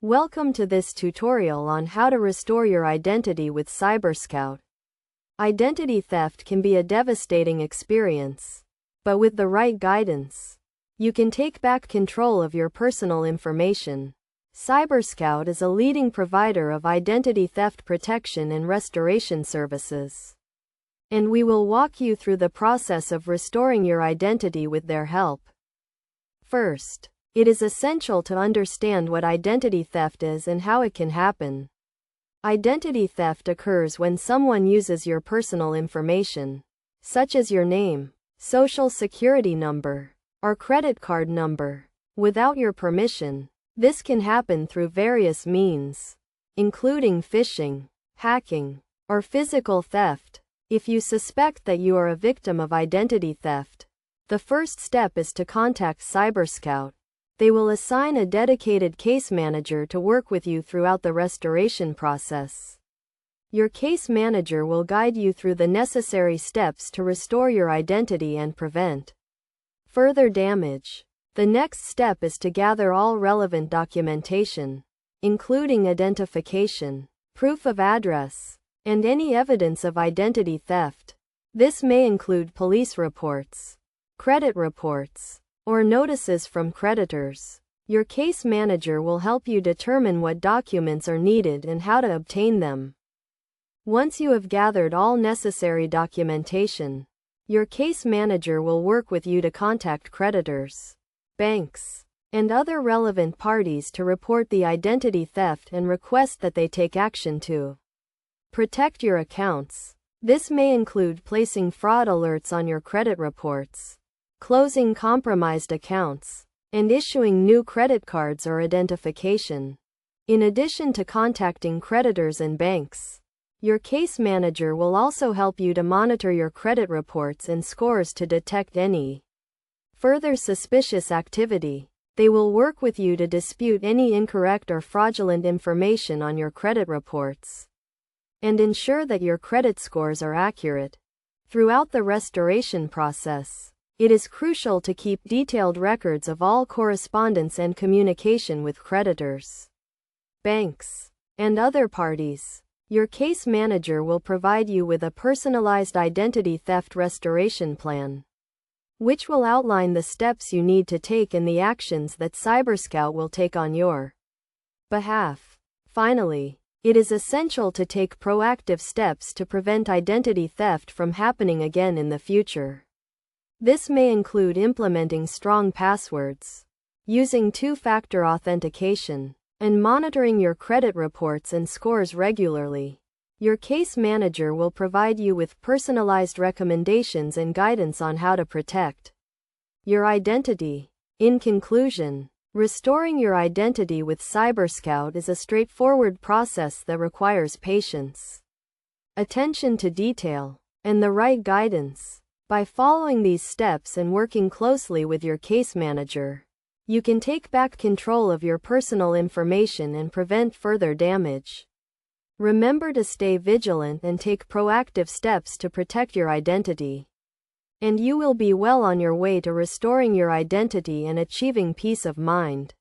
Welcome to this tutorial on how to restore your identity with CyberScout. Identity theft can be a devastating experience, but with the right guidance, you can take back control of your personal information. CyberScout is a leading provider of identity theft protection and restoration services, and we will walk you through the process of restoring your identity with their help. First, it is essential to understand what identity theft is and how it can happen. Identity theft occurs when someone uses your personal information, such as your name, social security number, or credit card number, without your permission. This can happen through various means, including phishing, hacking, or physical theft. If you suspect that you are a victim of identity theft, the first step is to contact CyberScout. They will assign a dedicated case manager to work with you throughout the restoration process. Your case manager will guide you through the necessary steps to restore your identity and prevent further damage. The next step is to gather all relevant documentation, including identification, proof of address, and any evidence of identity theft. This may include police reports, credit reports, or notices from creditors. Your case manager will help you determine what documents are needed and how to obtain them. Once you have gathered all necessary documentation, your case manager will work with you to contact creditors, banks, and other relevant parties to report the identity theft and request that they take action to protect your accounts. This may include placing fraud alerts on your credit reports, closing compromised accounts, and issuing new credit cards or identification. In addition to contacting creditors and banks, your case manager will also help you to monitor your credit reports and scores to detect any further suspicious activity. They will work with you to dispute any incorrect or fraudulent information on your credit reports and ensure that your credit scores are accurate. Throughout the restoration process, it is crucial to keep detailed records of all correspondence and communication with creditors, banks, and other parties. Your case manager will provide you with a personalized identity theft restoration plan, which will outline the steps you need to take and the actions that CyberScout will take on your behalf. Finally, it is essential to take proactive steps to prevent identity theft from happening again in the future. This may include implementing strong passwords, using two-factor authentication, and monitoring your credit reports and scores regularly. Your case manager will provide you with personalized recommendations and guidance on how to protect your identity. In conclusion, restoring your identity with CyberScout is a straightforward process that requires patience, attention to detail, and the right guidance. By following these steps and working closely with your case manager, you can take back control of your personal information and prevent further damage. Remember to stay vigilant and take proactive steps to protect your identity, and you will be well on your way to restoring your identity and achieving peace of mind.